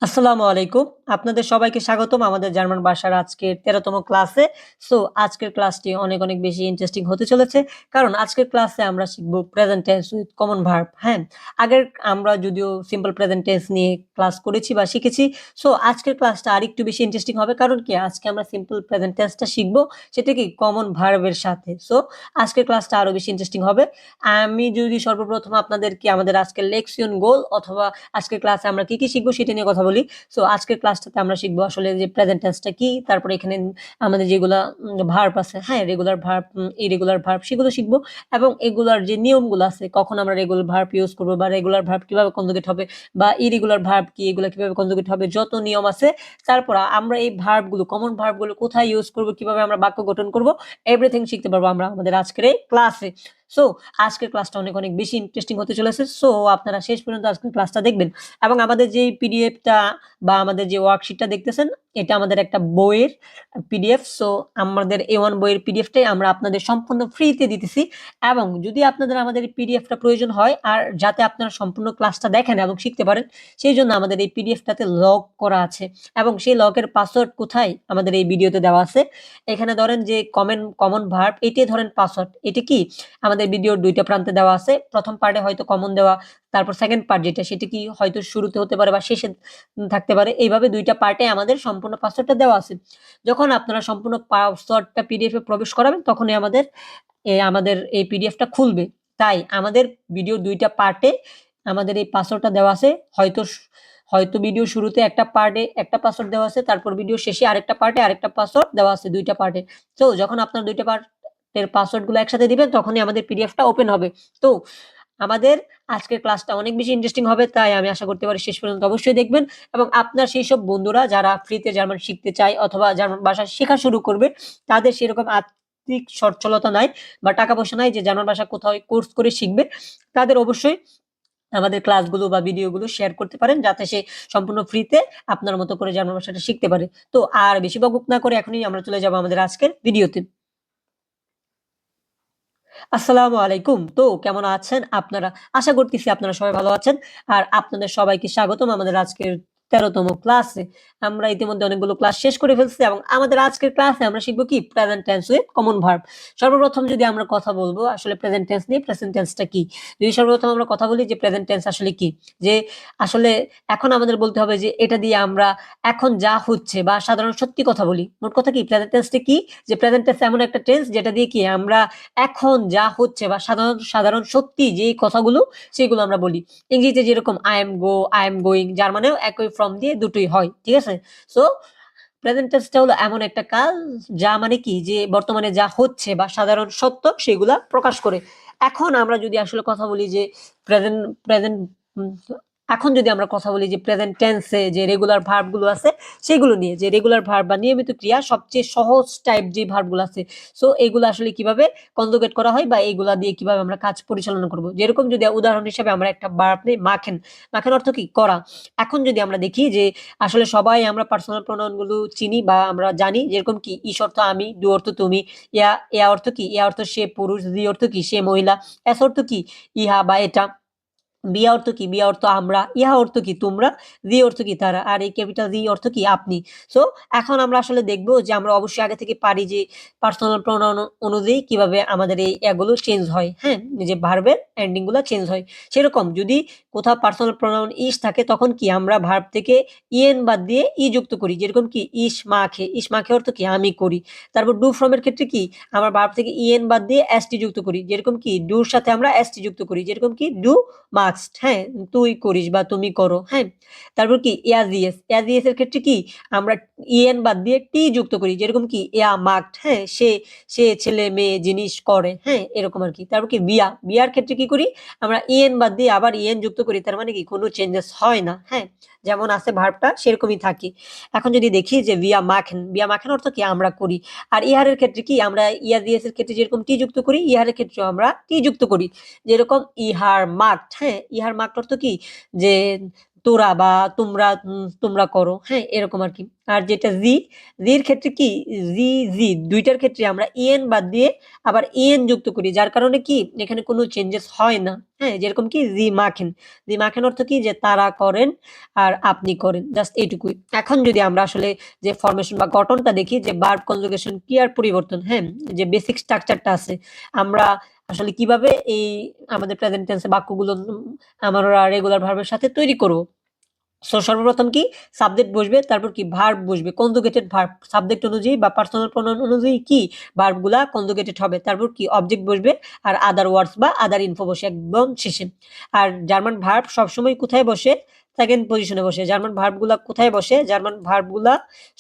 আসসালামু আলাইকুম। আপনাদের সবাইকে স্বাগতম আমাদের জার্মান ভাষার আজকের ১৩তম ক্লাসে। আজকের ক্লাসটি অনেক বেশি ইন্টারেস্টিং হতে চলেছে। কারণ আজকের ক্লাসে আমরা শিখব present tense with common verb, হ্যাঁ? আগের আমরা যদিও সিম্পল প্রেজেন্ট টেন্স নিয়ে ক্লাস করেছি বা শিখেছি। আজকের ক্লাসটা আরেকটু বেশি ইন্টারেস্টিং হবে। কারণ কি? আজকে আমরা সিম্পল প্রেজেন্ট টেন্সটা শিখব, সেটা কি? কমন ভার্বের সাথে। আজকের ক্লাসটা আরো বেশি ইন্টারেস্টিং হবে। আমি যদি সর্বপ্রথম আপনাদেরকে আমাদের আজকের লেকশন গোল অথবা আজকের ক্লাসে আমরা কি শিখবো সেটা নিয়ে কথা বলি। আজকের ক্লাসটাতে আমরা শিখবো আসলে যে প্রেজেন্ট টেন্সটা কি, তারপরে এখানে আমাদের যেগুলা ভার্ব আছে, হ্যাঁ, রেগুলার ভার্ব, ইরেগুলার ভার্ব সেগুলো শিখবো এবং এগুলার যে নিয়মগুলো আছে, কখন আমরা রেগুলার ভার্ব ইউজ করবো বা রেগুলার ভার্ব কিভাবে কনজুগেট হবে বা ইরেগুলার ভার্ব কি, এগুলা কিভাবে কনজুগেট হবে, যত নিয়ম আছে। তারপর আমরা এই ভার্বগুলো, কমন ভার্বগুলো কোথায় ইউজ করবো, কিভাবে আমরা বাক্য গঠন করবো, এভরিথিং শিখতে পারবো আমরা আমাদের আজকের এই ক্লাসে। সো আজকের ক্লাসটা অনেক বেশি ইন্টারেস্টিং হতে চলেছে। আপনারা শেষ পর্যন্ত আজকের ক্লাসটা দেখবেন এবং আমাদের যে পিডিএফটা বা আমাদের যে ওয়ার্কশিটটা দেখতেছেন, এটা আমাদের একটা বইয়ের পিডিএফ। আমাদের A1 বইয়ের পিডিএফটাই আমরা আপনাদের সম্পূর্ণ ফ্রিতে দিতেছি এবং যদি আপনাদের আমাদের এই পিডিএফটা প্রয়োজন হয় আর যাতে আপনারা সম্পূর্ণ ক্লাসটা দেখেন এবং শিখতে পারেন, সেই জন্য আমাদের এই পিডিএফটাতে লক করা আছে এবং সেই লকের পাসওয়ার্ড কোথায় আমাদের এই ভিডিওতে দেওয়া আছে। এখানে ধরেন যে কমন ভার্ব, এটাই ধরেন পাসওয়ার্ড। এটা কি? আমাদের ভিডিওর দুইটা প্রান্তে দেওয়া আছে। প্রথম পার্টে হয়তো কমন দেওয়া, তারপর সেকেন্ড পার্ট যেটা সেটা কি হয়তো শুরুতে হতে পারে বা শেষে থাকতে পারে। এইভাবে দুইটা পার্টে আমাদের সম্পূর্ণ পাসওয়ার্ডটা দেওয়া আছে। যখন আপনারা সম্পূর্ণ পাসওয়ার্ডটা পিডিএফ এ প্রবেশ করাবেন তখনই আমাদের এই পিডিএফটা খুলবে। তাই আমাদের ভিডিওর দুইটা পার্টে আমাদের এই পাসওয়ার্ডটা দেওয়া আছে। হয়তো ভিডিও শুরুতে একটা পার্টে একটা পাসওয়ার্ড দেওয়া আছে, তারপর ভিডিও শেষে আরেকটা পার্টে আরেকটা পাসওয়ার্ড দেওয়া আছে, দুইটা পার্টে। যখন আপনার দুইটা পার্টের পাসওয়ার্ডগুলো একসাথে দিবেন তখনই আমাদের পিডিএফটা ওপেন হবে। তো আমাদের আজকের ক্লাসটা অনেক বেশি ইন্টারেস্টিং হবে, তাই আমি আশা করতে পারি শেষ পর্যন্ত অবশ্যই দেখবেন এবং আপনার সেই সব বন্ধুরা যারা ফ্রিতে জার্মান শিখতে চায় অথবা জার্মান ভাষা শেখা শুরু করবে, তাদের সেরকম আর্থিক সচ্ছলতা নাই বা টাকা পয়সা নাই যে জার্মান ভাষা কোথাও কোর্স করে শিখবে, তাদের অবশ্যই আমাদের ক্লাসগুলো বা ভিডিওগুলো শেয়ার করতে পারেন যাতে সে সম্পূর্ণ ফ্রিতে আপনার মতো করে জার্মান ভাষাটা শিখতে পারে। আর বেশি বকবক না করে এখনই আমরা চলে যাব আমাদের আজকের ভিডিওতে। আসসালামু আলাইকুম। কেমন আছেন আপনারা? আশা করতেছি আপনারা সবাই ভালো আছেন। আর আপনাদের সবাইকে স্বাগতম আমাদের আজকের ১৩তম ক্লাসে। আমরা ইতিমধ্যে অনেকগুলো ক্লাস শেষ করে ফেলছি এবং আমাদের আজকের ক্লাসে আমরা শিখব কি? Present tense with common verb. সর্বপ্রথম যদি আমরা কথা বলবো আসলে প্রেজেন্ট টেন্স নিয়ে, প্রেজেন্ট টেন্সটা কি? যদি সর্বপ্রথম আমরা কথা বলি যে প্রেজেন্ট টেন্স আসলে কি? যে আসলে এখন আমাদের বলতে হবে যে এটা দিয়ে আমরা এখন যা হচ্ছে বা সাধারণ সত্যি কথা বলি। মোট কথা কি? প্রেজেন্ট টেন্সটা কি? যে প্রেজেন্ট টেন্স এমন একটা টেন্স যেটা দিয়ে কি আমরা এখন যা হচ্ছে বা সাধারণ সত্যি যেই কথাগুলো সেগুলো আমরা বলি। ইংরেজিতে যেরকম I am go, I am going, যার মানেও একই ফর্ম দিয়ে দুটোই হয়। ঠিক আছে? সো প্রেজেন্ট টেন্সটা হলো এমন একটা কাজ যা মানে কি? যে বর্তমানে যা হচ্ছে বা সাধারণ সত্য সেগুলা প্রকাশ করে। এখন আমরা যদি আসলে কথা বলি যে প্রেজেন্ট প্রেজেন্ট উম এখন যদি আমরা কথা বলি যে প্রেজেন্ট টেন্সে যে রেগুলার ভার্ব গুলো আছে সেগুলো নিয়ে, যে রেগুলার ভার্ব বা নিয়মিত ক্রিয়া সবচেয়ে সহজ টাইপ যে ভার্ব গুলো আছে, এগুলো আসলে কিভাবে কনজুগেট করা হয় বা এগুলা দিয়ে কিভাবে আমরা কাজ পরিচালনা করব। যেরকম যদি উদাহরণ হিসেবে আমরা একটা ভার্ব নেই, মাখেন। মাখেন অর্থ কি? করা। এখন যদি আমরা দেখি যে আসলে সবাই আমরা পার্সোনাল প্রোনাউন গুলো চিনি বা আমরা জানি, যেরকম কি ইস অর্থ আমি, ডু অর্থ তুমি, ইয়া অর্থ কি? ইয়া অর্থ সে পুরুষ, জি অর্থ কি? সে মহিলা, এস অর্থ কি? ইহা বা এটা, বিয়া অর্থ কি? বিয়া অর্থ আমরা, ইহা অর্থ কি? তোমরা, জি অর্থ কি? তারা, আর এই ক্যাপিটাল জি অর্থ কি? আপনি। সো এখন আমরা আসলে দেখব যে আমরা অবশ্যই আগে থেকে পারি যে পার্সোনাল প্রোনাউন অনুযায়ী কিভাবে আমাদের এই এগুলো চেঞ্জ হয়, হ্যাঁ? যে ভার্বের এন্ডিং গুলা চেঞ্জ হয়। সেরকম যদি কোথাও পার্সোনাল প্রোনাউন ইস থাকে তখন কি আমরা ভার্ব থেকে ইএন বাদ দিয়ে ই যুক্ত করি। যেরকম কি ইস মাখে। ইস মাখে অর্থ কি? আমি করি। তারপর ডু ফ্রম এর ক্ষেত্রে কি? আমরা ভার্ব থেকে ইএন বাদ দিয়ে এসটি যুক্ত করি। যেরকম কি ডুর সাথে আমরা এসটি যুক্ত করি। যেরকম কি ডু মাস্ট, হ্যাঁ? তুই করিস বা তুমি করো, হ্যাঁ? তারপর কি এস এর ক্ষেত্রে কি আমরা ইএন বাদ দিয়ে টি যুক্ত করি। যেরকম কি ইয়া মাকড, হ্যাঁ? সে ছেলে মেয়ে জিনিস করে, হ্যাঁ? এরকম আরকি। তারপর কি বিয়ার ক্ষেত্রে কি করি? আমরা ইএন বাদ দিয়ে আবার ইএন যুক্ত করি। তার মানে কি কোনো চেঞ্জেস হয় না, হ্যাঁ? যেমন আছে ভার্বটা সেরকমই থাকে। এখন যদি দেখি যে বিয়া মাখেন অর্থ কি? আমরা করি। আর ইহারের ক্ষেত্রে কি আমরা এর ক্ষেত্রে যেরকম টি যুক্ত করি, ইহারের ক্ষেত্রেও আমরা টি যুক্ত করি। যেরকম ইহার মার্কড, হ্যাঁ? ইহার মার্কড অর্থ কি? যে তোরা বা তোমরা, তোমরা করো, হ্যাঁ এরকম আর কি। আর যেটা জি, জির ক্ষেত্রে কি, জি জি দুইটার ক্ষেত্রে আমরা ইএন বাদ দিয়ে আবার ইএন যুক্ত করি, যার কারণে কি এখানে কোনো চেঞ্জেস হয় না। হ্যাঁ, যেরকম কি জি মাখেন, জি মাখেন অর্থ কি যে তারা করেন আর আপনি করেন, জাস্ট এইটুকুই। এখন যদি আমরা আসলে যে ফরমেশন বা গঠনটা দেখি, যে ভার্ব কনজুগেশন ক্রিয়ার পরিবর্তন, হ্যাঁ যে বেসিক স্ট্রাকচারটা আছে, আমরা আসলে কিভাবে এই আমাদের প্রেজেন্ট টেন্সে বাক্যগুলো আমরা রেগুলার ভার্বের সাথে তৈরি করব। সো সর্বপ্রথম কি সাবজেক্ট বসবে, তারপর কি ভার্ব বসবে, কনজুগেটেড ভার্ব সাবজেক্ট অনুযায়ী বা পার্সোনাল প্রোনাউন অনুযায়ী কি ভার্বগুলা কনজুগেটেড হবে, তারপর কি অবজেক্ট বসবে আর আদার ওয়ার্ডস বা আদার ইনফো বসে একদম শেষে। আর জার্মান ভার্ব সবসময় কোথায় বসে, সেকেন্ড পজিশনে বসে। জার্মান ভার্বগুলা কোথায় বসে, জার্মান ভার্বগুলা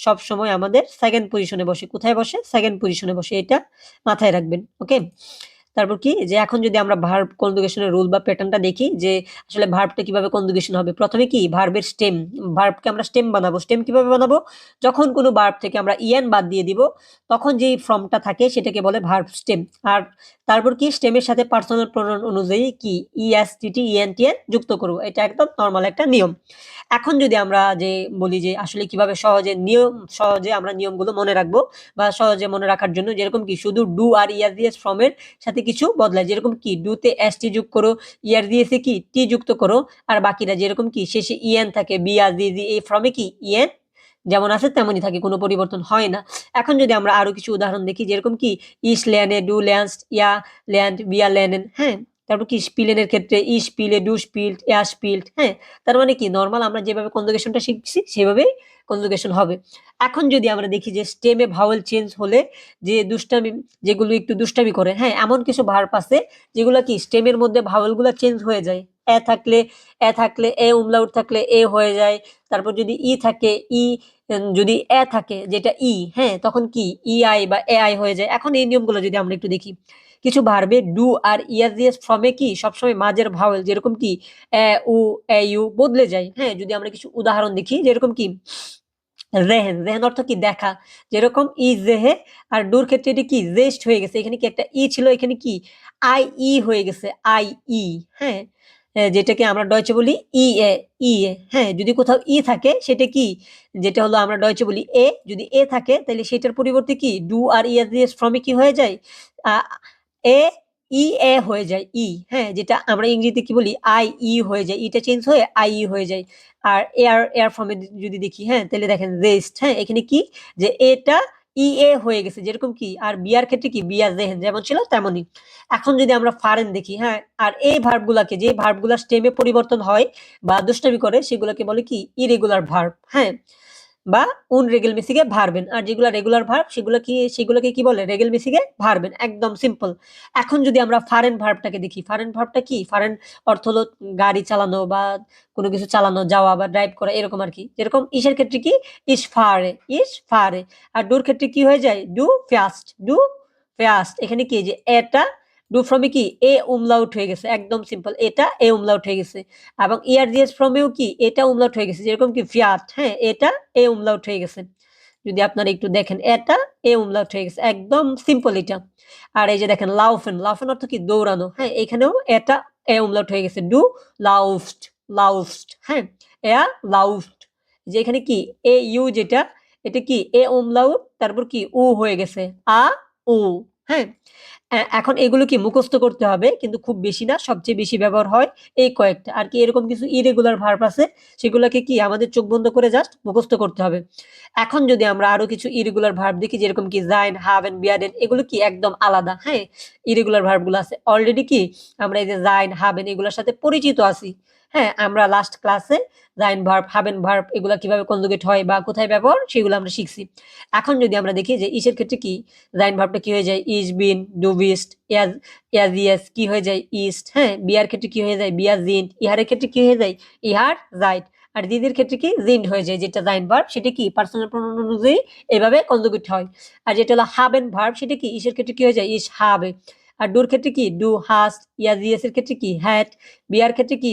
সবসময় আমাদের সেকেন্ড পজিশনে বসে। কোথায় বসে, সেকেন্ড পজিশনে বসে, এটা মাথায় রাখবেন। ওকে, তারপর কি যে এখন যদি আমরা ভার্ব কনজুগেশনের রুল বা প্যাটার্নটা দেখি, যে আসলে ভার্বটা কিভাবে কনজুগেশন হবে। প্রথমে কি ভার্বের স্টেম, ভার্বকে আমরা স্টেম বানাবো। স্টেম কিভাবে বানাবো, যখন কোনো ভার্ব থেকে আমরা ইএন বাদ দিয়ে দিব, তখন যেই ফর্মটা থাকে সেটাকে বলে ভার্ব স্টেম। আর তারপর কি স্টেমের সাথে পার্সোনাল প্রোনাউন অনুযায়ী কি ইএসটিটি ইএনটিএন যুক্ত করব, এটা একদম নর্মাল একটা নিয়ম। এখন যদি আমরা যে বলি যে আসলে কিভাবে সহজে আমরা নিয়মগুলো মনে রাখবো, বা সহজে মনে রাখার জন্য, যেরকম কি শুধু ডু আর ইএস ফর্মের সাথে কিছু বদলায়, যেরকম কি ডুতে এসটি যোগ করো, ইয়ার দিয়েছে কি টি যুক্ত করো, আর বাকিরা যেরকম কি শেষে ইএন থাকে, বি আর জি জি, এই ফর্মে কি ইএন যেমন আছে তেমনই থাকে, কোনো পরিবর্তন হয় না। এখন যদি আমরা আরো কিছু উদাহরণ দেখি, যেরকম কি ইস ল্যানে, ডু ল্যান্স, ইয়া ল্যান্ড, বিয়া ল্যানেন, হ্যাঁ। তারপর কি স্পিলেনের ক্ষেত্রে ই স্পিলে, ডু স্পিল্ড, ইয়া স্পিল্ড, হ্যাঁ। তার মানে কি নর্মাল আমরা যেভাবে কনজুগেশনটা শিখছি সেভাবেই কনজুগেশন হবে। এখন যদি আমরা দেখি যে স্টেমে ভাওয়েল চেঞ্জ হলে যে দুষ্টামি, যেগুলো একটু দুষ্টামি করে, হ্যাঁ এমন কিছু ভার্ব আছে যেগুলো কি স্টেমের মধ্যে ভাওয়েল গুলা চেঞ্জ হয়ে যায়। এ থাকলে এ, উমলাউট থাকলে এ হয়ে যায়। তারপর যদি ই থাকে ই, যদি এ থাকে যেটা ই, হ্যাঁ তখন কি ই আই বা এ আই হয়ে যায়। এখন এই নিয়মগুলো যদি আমরা একটু দেখি, কিছু ভার্বে ডু আর ইএস ফর্মে কি সবসময় মাঝের ভাওয়েল, যেরকম কি এ উ, এ ইউ বদলে যায়। হ্যাঁ, যদি আমরা কিছু উদাহরণ দেখি, যেরকম কি রেহেন, রেহেন অর্থ কি দেখা, যেরকম ই জেহে। আর ডুর ক্ষেত্রে এটি কি জেস্ট হয়ে গেছে, এখানে কি একটা ই ছিল, এখানে কি আই ই হয়ে গেছে, আই ই, হ্যাঁ। যেটাকে আমরা ডয়চে বলি ই এ, ই এ, হ্যাঁ। যদি কোথাও ই থাকে সেটা কি, যেটা হলো আমরা ডয়চে বলি এ, যদি এ থাকে তাহলে সেটার পরিবর্তে কি ডু আর ইএস ফর্মে কি হয়ে যায়, এ ই এ হয়ে যায়, ই, হ্যাঁ। যেটা আমরা ইংরেজিতে কি বলি আই ই হয়ে যায়, ইটা চেঞ্জ হয়ে আই ই হয়ে যায়। আর এয়ার এয়ার ফর্মে যদি দেখি, হ্যাঁ তাহলে দেখেন রেস্ট, হ্যাঁ এখানে কি যে এটা ই এ হয়ে গেছে, যেরকম কি। আর বিয়ার ক্ষেত্রে কি বিয়া জেহেন যেমন ছিল তেমনই। এখন যদি আমরা ফারেন দেখি, হ্যাঁ আর এই ভার্ব গুলাকে, যে ভার্ব গুলা স্টেমে পরিবর্তন হয় বা দুষ্টামি করে, সেগুলোকে বলে কি ইরেগুলার ভার্ব, হ্যাঁ বা উন রেগেল মিসিগে ভারবেন। আর যেগুলা রেগুলার ভার্ব সেগুলোকে কি বলে রেগেল মিসিগে ভারবেন, একদম সিম্পল। এখন যদি আমরা ফারেন ভার্বটাকে দেখি, ফারেন ভার্বটা কি, ফারেন অর্থ হলো গাড়ি চালানো বা কোনো কিছু চালানো, যাওয়া বা ড্রাইভ করা, এরকম আর কি। যেরকম ইসের ক্ষেত্রে কি ইস ফারে। আর ডুর ক্ষেত্রে কি হয়ে যায় ডু ফাস্ট। এখানে কি যে এটা ডু ফ্রমে কি এ উমলাউট হয়ে গেছে, একদম সিম্পল, এটা এ উমলাউট হয়ে গেছে। এবং ইআরজিএস ফ্রমেও কি এটা উমলাউট হয়ে গেছে, যেরকম কি ফিয়াট, হ্যাঁ এটা এ উমলাউট হয়ে গেছে। যদি আপনারা একটু দেখেন এটা এ উমলাউট হয়ে গেছে, একদম সিম্পল এটা। আর এই যে দেখেন লাউফেন, লাউফেন অর্থ কি দৌড়ানো, হ্যাঁ এখানেও এটা এ উমলাউট হয়ে গেছে, ডু লাউফট, হ্যাঁ এয়া লাউফট। যে এখানে কি এ ইউ যেটা, এটা কি এ উমলাউট, তারপর কি উ হয়ে গেছে আ উ, হ্যাঁ। এখন এগুলো কি মুখস্থ করতে হবে, কিন্তু খুব বেশি না, সবচেয়ে বেশি ব্যবহার হয় এই কয়েকটা আর কি। এরকম কিছু ইরেগুলার ভার্ব আছে, সেগুলোকে কি আমাদের চোখ বন্ধ করে জাস্ট মুখস্থ করতে হবে। এখন যদি আমরা আরো কিছু ইরেগুলার ভার্ব দেখি, যেরকম কি জাইন, হাবেন, বিয়াডেন, এগুলো কি একদম আলাদা, হ্যাঁ। ইরেগুলার ভার্ব গুলো আছে অলরেডি কি আমরা এই যে জাইন, হাবেন এগুলোর সাথে পরিচিত আছি। হ্যাঁ, আমরা লাস্ট ক্লাসে জাইন ভার্ব, হাবেন ভার্ব এগুলা কিভাবে কনজুগেট হয় বা কোথায় ব্যবহার সেগুলো আমরা শিখছি। এখন যদি আমরা দেখি যে ইসের ক্ষেত্রে কি জাইন ভার্বটা কি হয়ে যায় ইস বিন, do beast, Iaz Iaz yes কি হয়ে যায় ইস্ট, হ্যাঁ। বিয়ার ক্ষেত্রে কি হয়ে যায় বিয়া জিন্ট, ইহারের ক্ষেত্রে কি হয়ে যায় ইহার জাইট। আর দিদির ক্ষেত্রে কি জিন্ট হয়ে যায়, যেটা জাইন ভার্ব সেটা কি পার্সোনাল প্রোনাউন অনুযায়ী এভাবে কনজুগেট হয়। আর যেটা হলো হাবেন ভার্ব সেটা কি ইসের ক্ষেত্রে কি হয়ে যায় ইস হাবে। আর ডুর ক্ষেত্রে কি ডু হাস্ট, ইয়াজ ইয়েস এর ক্ষেত্রে কি হ্যাট, বিয়ার ক্ষেত্রে কি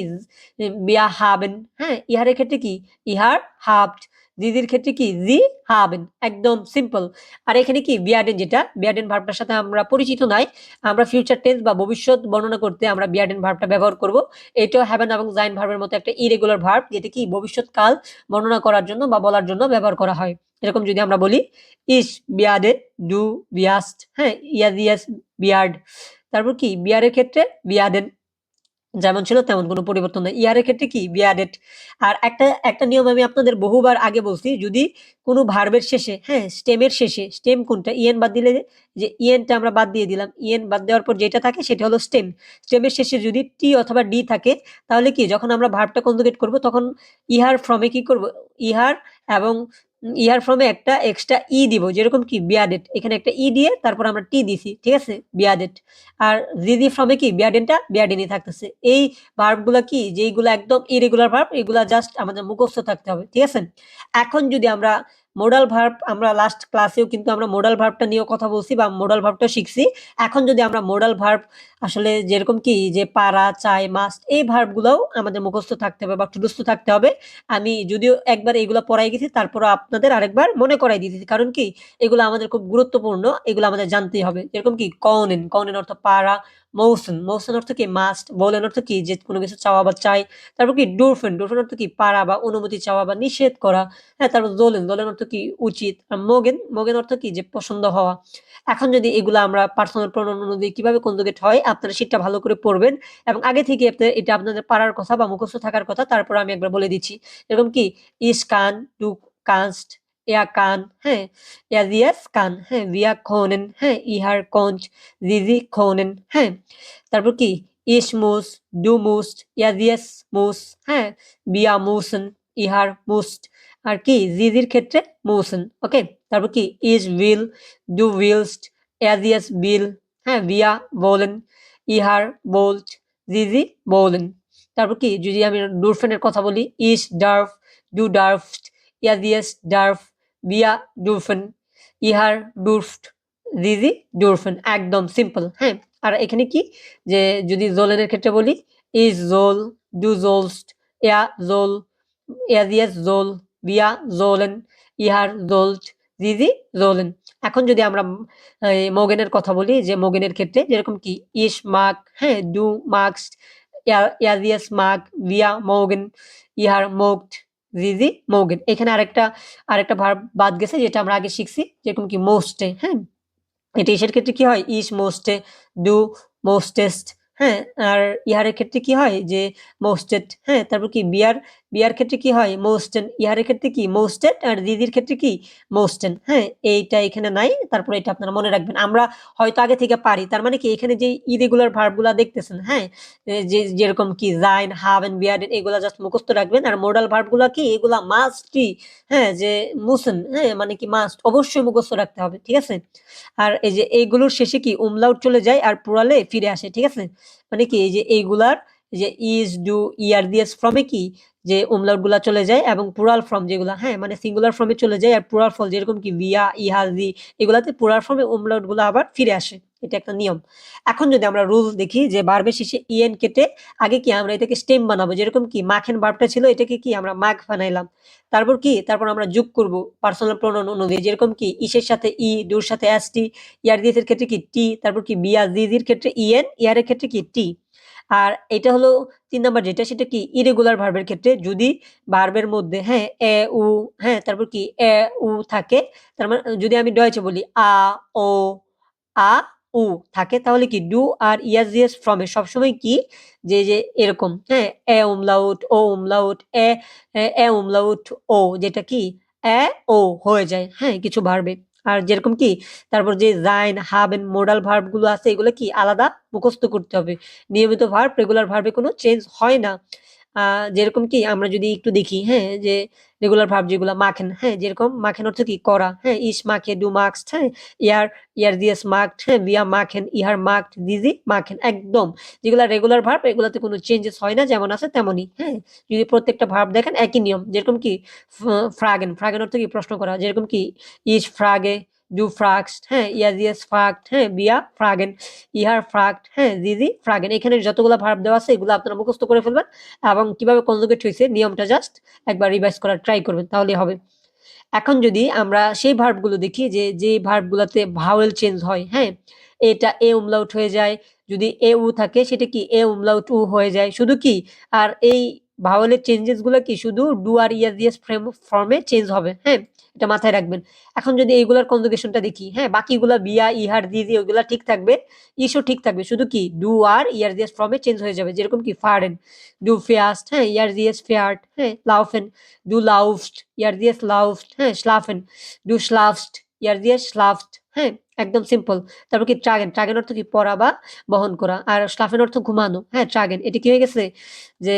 বিয়া হাবেন, হ্যাঁ। ইহারের ক্ষেত্রে কি ইহার হাবড, জিজির ক্ষেত্রে কি জি হাবেন, একদম সিম্পল। আর এখানে কি বিয়ার্ডেন, যেটা বিয়ার্ডেন ভার্বটার সাথে আমরা পরিচিত নাই, আমরা ফিউচার টেন্স বা ভবিষ্যৎ বর্ণনা করতে আমরা বিয়ার্ডেন ভার্বটা ব্যবহার করব। এটাও হ্যাভেন এবং জাইন ভার্বের মতো একটা ইরেগুলার ভার্ব, যেটা কি ভবিষ্যৎকাল বর্ণনা করার জন্য বা বলার জন্য ব্যবহার করা হয়। এরকম যদি আমরা বলি ইস বিয়ার্ডেড, ডু বিয়াস্ট, হ্যাঁ ইয়াস ইয়াস বিয়ার্ড। তারপর কি বিয়ারের ক্ষেত্রে বিয়ার্ডেন, যেমন ছিল তেমন কোনো পরিবর্তন নেই। ইয়ারের ক্ষেত্রে কি বিয়াডেড। আর একটা একটা নিয়ম আমি আপনাদের বহুবার আগে বলছি, যদি কোনো ভার্বের শেষে, হ্যাঁ স্টেমের শেষে, স্টেম কোনটা, ইএন বাদ দিলে, যে ইএনটা আমরা বাদ দিয়ে দিলাম, ইএন বাদ দেওয়ার পর যেটা থাকে সেটা হলো স্টেম। স্টেমের শেষে যদি টি অথবা ডি থাকে, তাহলে কি যখন আমরা ভার্বটা কনজুগেট করব তখন ইহার ফর্মে কি করব, ইহার এবং ইহার ফর্মে একটা এক্সট্রা ই দিব, যেরকম কি বিয়াডেড, এখানে একটা ই দিয়ে তারপর আমরা টি দিছি, ঠিক আছে বিয়াডেড। আর জিজি ফর্মে কি বিয়ার্ডেনটা বিয়ার্ডেনই থাকতেছে। এই ভার্বগুলা কি, যেইগুলা একদম ইরেগুলার ভার্ব, এগুলা জাস্ট আমাদের মুখস্থ থাকতে হবে, ঠিক আছে। এখন যদি আমরা মোডাল ভার্ব, আমরা লাস্ট ক্লাসেও কিন্তু আমরা মোডাল ভার্বটা নিয়েও কথা বলছি বা মোডাল ভার্বটা শিখছি। এখন যদি আমরা মোডাল ভার্ব, আসলে যেরকম কি যে পারা, চাই, মাস্ট, এই ভার্বগুলোও আমাদের মুখস্থ থাকতে হবে বা ঠুডস্থ থাকতে হবে। আমি যদিও একবার এগুলো পড়াই গেছি, তারপরও আপনাদের আরেকবার মনে করাই দিতেছি, কারণ কি এগুলো আমাদের খুব গুরুত্বপূর্ণ, এগুলো আমাদের জানতেই হবে। যেরকম কি কওনেন, কওনেন অর্থ পারা, মৌসুন, মৌসুন অর্থ কি মাস্ট, বলেন অর্থ কি যে কোনো কিছু চাওয়া বা চাই। তারপর কি ডুরফেন, ডুরফেন অর্থ কি পারা বা অনুমতি চাওয়া বা নিষেধ করা। হ্যাঁ, তারপর দোলেন, দোলেন অর্থ কি উচিত। আর মোগেন, মোগেন অর্থ কি যে পছন্দ হওয়া। এখন যদি এগুলো আমরা পার্সোনাল প্রোনাউন অনুযায়ী কিভাবে কনজুগেট হয়, আপনারা সেটা ভালো করে পড়বেন এবং আগে থেকে এটা আপনাদের পারার কথা বা মুখস্থ থাকার কথা। তারপর আমি একবার বলে দিচ্ছি, এরকম কি ইস কান, ডু কানস্ট, er kann, হ্যাঁ wir kann, হ্যাঁ wir können, হ্যাঁ ihr könnt, sie können, হ্যাঁ। তারপর কি ich muss, du musst, ihr muss, হ্যাঁ wir müssen, ihr müsst। আর কি জিজির ক্ষেত্রে müssen, ওকে। তারপর কি ich will, du willst, ihr will, হ্যাঁ wir wollen, ihr wollt, sie wollen। তারপর কি যদি আমি ডুরফেনের কথা বলি, ich darf, du darfst, ihr darf, wir dürfen, ihr dürft, sie dürfen, একদম সিম্পল, হ্যাঁ। আর এখানে কি যে যদি জোলেনের ক্ষেত্রে বলি is soll, du sollst, er soll, soll, wir sollen, ihr sollt, sie sollen। এখন যদি আমরা মোগেনের কথা বলি, যে মোগেনের ক্ষেত্রে যেরকম কি ich mag, হ্যাঁ du magst, er mag, wir mögen, ihr mögt, sie mögen। এখানে আরেকটা আরেকটা ভার্ব বাদ গেছে, যেটা আমরা আগে শিখছি, যেরকম কি মোস্টে, হ্যাঁ এটা ইসের ক্ষেত্রে কি হয় ইস মোস্টে, ডু মোস্টেস্ট, হ্যাঁ। আর ইহারের ক্ষেত্রে কি হয় যে মোস্টেড, হ্যাঁ। তারপর কি বিয়ার, বিয়ার ক্ষেত্রে কি হয় মোস্টেন, ইহারের ক্ষেত্রে কি মোস্টেড, আর দিদির ক্ষেত্রে কি মোস্টেন, হ্যাঁ। এইটা এখানে নাই, তারপরে এটা আপনারা মনে রাখবেন। আমরা হয়তো আগে থেকে পারি, তার মানে কি এখানে যে ইরেগুলার ভার্বগুলা দেখতেছেন, হ্যাঁ যে যেরকম কি জাইন, হাভেন, বিয়ারেন, এগুলা জাস্ট মুখস্থ রাখবেন। আর মোডাল ভার্বগুলা কি এগুলা মাস্টই, হ্যাঁ যে মুসেন, হ্যাঁ মানে কি মাস্ট, অবশ্যই মুখস্থ রাখতে হবে, ঠিক আছে। আর এই যে এইগুলোর শেষে কি umlaut চলে যায় আর প্লুরালে ফিরে আসে, ঠিক আছে। মানে কি এই যে এইগুলার যে ইজ, ডু, ইয়ার দিয়েস ফর্মে কি যে umlaut গুলা চলে যায় এবং প্লুরাল ফর্ম যেগুলা, হ্যাঁ মানে সিঙ্গুলার ফর্মে চলে যায়, আর প্লুরাল ফর্ম যেরকম কি ভিয়া, ইহা, জি, এগুলাতে প্লুরাল ফর্মে umlaut গুলা আবার ফিরে আসে। এটা একটা নিয়ম। এখন যদি আমরা রুলস দেখি, যে ভার্বের শেষে ইএন কেটে আগে কি আমরা এটাকে স্টেম বানাবো, যেরকম কি মাখেন ভার্বটা ছিল, এটাকে কি আমরা মাখ বানাইলাম। তারপর কি তারপর আমরা যোগ করব পার্সোনাল প্রোনাউন অনুযায়ী, যেরকম কি ইসের সাথে ই, ডুর সাথে এসটি, ইয়ার দিয়ের ক্ষেত্রে কি টি, তারপর কি বিয়া, জিজির ক্ষেত্রে ইএন, ইয়ারের ক্ষেত্রে কি টি। আর এটা হলো ৩ নাম্বার যেটা, সেটা কি ইরেগুলার ভার্বের ক্ষেত্রে, যদি ভার্বের মধ্যে, হ্যাঁ এ উ, হ্যাঁ তারপর কি এ উ থাকে, তার মানে যদি আমি ডয়েচে বলি আ, ও, আ, উ থাকে, তাহলে কি ডু আর ইয়াস ফর্মে সবসময় কি যে এরকম, হ্যাঁ এ umlaut, ও umlaut, এ umlaut, ও, যেটা কি এ ও হয়ে যায়, হ্যাঁ কিছু ভার্বে। আর যেরকম কি তারপর যে জাইন, হাবেন, মোডাল ভার্ব গুলো আছে, এগুলো কি আলাদা মুখস্থ করতে হবে। নিয়মিত ভার্ব, রেগুলার ভার্বে কোনো চেঞ্জ হয় না। যেরকম কি আমরা যদি একটু দেখি, হ্যাঁ যে রেগুলার ভার্ব যেগুলো মাখেন, হ্যাঁ যেরকম মাখেন অর্থ কি করা, হ্যাঁ ইস মাখে, ডু মাখস্ট, হ্যাঁ ইয়ার, ইয়ার দিয়েস মাখড, হ্যাঁ বিয়া মাখেন, ইহার মাখড, দিজি মাখেন, একদম যেগুলা রেগুলার ভার্ব, এগুলাতে কোনো চেঞ্জেস হয় না, যেমন আছে তেমনই, হ্যাঁ। যদি প্রত্যেকটা ভার্ব দেখেন একই নিয়ম, যেরকম কি ফ্রাগেন, ফ্রাগেন অর্থ কি প্রশ্ন করা, যেরকম কি ইস ফ্রাগে, ডু ফ্রাগস্ট, হ্যাঁ ইয়াস ফ্রাগড, হ্যাঁ বিয়া ফ্রাগেন, ইহার ফ্রাগড, হ্যাঁ দিজি ফ্রাগেন। এখানে যতগুলো ভার্ব দেওয়া আছে এগুলো আপনারা মুখস্থ করে ফেলবেন এবং কিভাবে কনজুগেট হয়েছে নিয়মটা জাস্ট একবার রিভাইজ করার ট্রাই করবেন, তাহলেই হবে। এখন যদি আমরা সেই ভার্বগুলো দেখি যে ভার্বগুলোতে ভাওয়েল চেঞ্জ হয়, হ্যাঁ? এটা এ umlaut হয়ে যায়। যদি এ উ থাকে সেটা কি এ umlaut উ হয়ে যায়। শুধু কি আর এই ভাওয়েলের চেঞ্জেস গুলো কি শুধু ডু আর ইএস ফর্মে চেঞ্জ হবে, হ্যাঁ? এটা মাথায় রাখবেন। এখন যদি এইগুলার কনজুগেশনটা দেখি, হ্যাঁ? বাকিগুলা বিয়া, ইহার, দিজি ওইগুলা ঠিক থাকবে। ইসও ঠিক থাকবে। শুধু কি ডু আর ইএস ফর্মে চেঞ্জ হয়ে যাবে। যেরকম কি ফারেন, ডু ফেয়াস্ট, হ্যাঁ? ইএস ফেয়ার্ট, হ্যাঁ? লাউফেন, ডু লাউফট, ইএস লাউফট, হ্যাঁ? schlafen, ডু schlafst, ইএস schlaft, হ্যাঁ? একদম সিম্পল। তারপর কি ট্রাগেন, ট্রাগেন অর্থ কি পড়া বা বহন করা। আর schlafen অর্থ ঘুমানো, হ্যাঁ? ট্রাগেন এটা কি হয়ে গেছে যে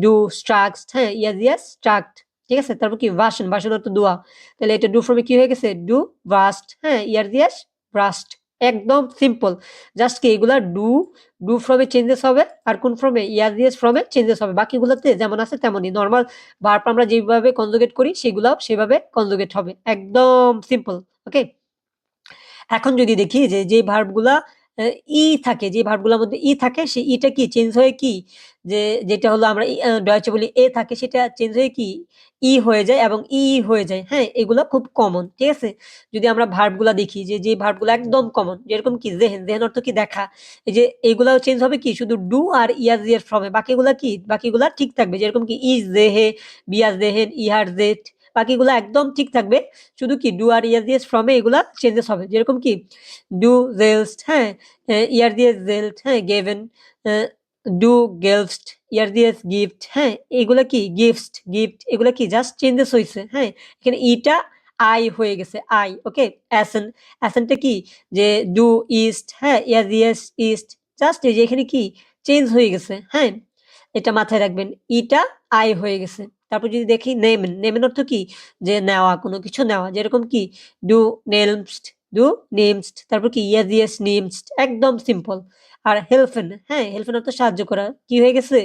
ডু স্ট্রাকস্ট, হ্যাঁ? ইএস স্ট্রাক্ট, ঠিক আছে? তারপর কি ভাষণ, ভাষণ অর্থ দোয়া। তাহলে এটা ডু ফর্মে কি হয়ে গেছে ডু ভাস্ট, হ্যাঁ? ইএস ভাস্ট, একদম সিম্পল। জাস্ট কি এগুলা ডু ফর্মে চেঞ্জেস হবে আর কোন ফর্মে ইএস ফর্মে চেঞ্জেস হবে। বাকিগুলোতে যেমন আছে তেমনই নরমাল ভার্ব আমরা যেভাবে কনজুগেট করি সেগুলাও সেভাবে কনজুগেট হবে, একদম সিম্পল। ওকে, এখন যদি দেখি যে ভার্বগুলা ই থাকে, যে ভার্বগুলোর মধ্যে ই থাকে সেই ইটা কি চেঞ্জ হয়ে কি যে যেটা হলো আমরা ডয়েচে বলি এ থাকে সেটা চেঞ্জ হয়ে কি ই হয়ে যায় এবং হয়ে যায়, হ্যাঁ? এগুলা খুব কমন, ঠিক আছে? যদি আমরা ভার্বগুলা দেখি যে ভার্বগুলো একদম কমন, যেরকম কি জেহেন, জেহেন অর্থ কি দেখা। এই যে এগুলাও চেঞ্জ হবে কি শুধু ডু আর ইয়াজ এর ফর্মে, বাকিগুলা কি বাকিগুলা ঠিক থাকবে। যেরকম কি ইজ জেহে, বিয়াজ জেহেন, ইহার জেট, বাকিগুলা একদম ঠিক থাকবে। শুধু কি ডু আর ইয়ার দিয়ে ফর্মে এগুলা চেঞ্জেস হবে। যেরকম কি ডু জেলস্ট, হ্যাঁ? ইয়ার দিয়ে জেল্ট, হ্যাঁ? গেভেন, ডু গেলস্ট, ইয়ার দিয়ে গিফট, হ্যাঁ? এগুলা কি গিফট, গিফট এগুলা কি জাস্ট চেঞ্জেস হইছে, হ্যাঁ? এখানে ইটা আই হয়ে গেছে, আই। ওকে, অ্যাসেন, অ্যাসেনটা কি যে ডু ইস্ট, হ্যাঁ? ইয়ার দিয়ে ইস্ট, জাস্ট এই যে এখানে কি চেঞ্জ হয়ে গেছে, হ্যাঁ? এটা মাথায় রাখবেন। ইটা আই হয়ে গেছে। তারপর যদি দেখি নেমেন, নেমেন অর্থ কি যে নেওয়া, কোনো কিছু নেওয়া। যেরকম কি ডু নেমসড, ডু নেমসড, তারপর কি ইয়েস নেমসড, একদম সিম্পল। আর হেল্পেন, হ্যাঁ? হেল্পেন অর্থ সাহায্য করা। কি হয়ে গেছে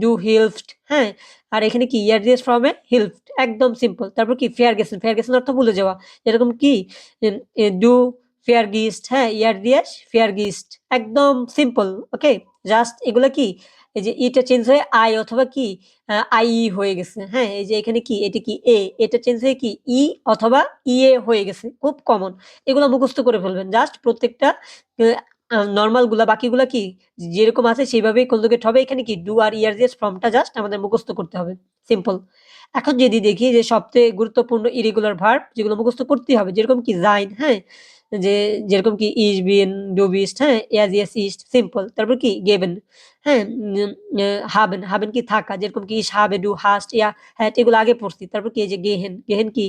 ডু হেল্পড, হ্যাঁ? আর এখানে কি ইয়ার ফর্মে হেল্পড, একদম সিম্পল। তারপর কি ফেয়ার গেছেন, ফেয়ার গেছেন অর্থ ভুলে যাওয়া। এরকম কি ডু ফেয়ার গিস্ট, হ্যাঁ? ইয়ার দিয়ে ফেয়ার গিস্ট, একদম সিম্পল। ওকে, জাস্ট এগুলা কি এই যে ইটা চেঞ্জ হয়ে আই অথবা কি আই হয়ে গেছে, হ্যাঁ? এই যে এখানে কি এটা কি এ, এটা চেঞ্জ হয়ে কি ই অথবা ইএ হয়ে গেছে, খুব কমন। এগুলো মুখস্থ করে ফেলবেন জাস্ট প্রত্যেকটা নরমাল গুলা, বাকিগুলা কি যেরকম আছে সেইভাবেই কনজুগেট হবে। এখানে কি ডু আর ইয়ার দিয়ে ফর্মটা জাস্ট আমাদের মুখস্থ করতে হবে, সিম্পল। এখন যদি দেখি যে সবচেয়ে গুরুত্বপূর্ণ ইরেগুলার ভার্ব যেগুলো মুখস্থ করতেই হবে, যেরকম কি যাইন, হ্যাঁ? যে যেরকম কি ইস বিন, ডু বিস্ট, হ্যাঁ? Iaz yes east, simple. তারপর কি গেবেন, হ্যাঁ? হাবেন, হাবেন কি থাকা, যেরকম কি ইস habe, du hast, ইয়া হ্যাঁ এগুলো আগে পড়ছি। তারপর কি এই যে গেহেন, গেহেন কি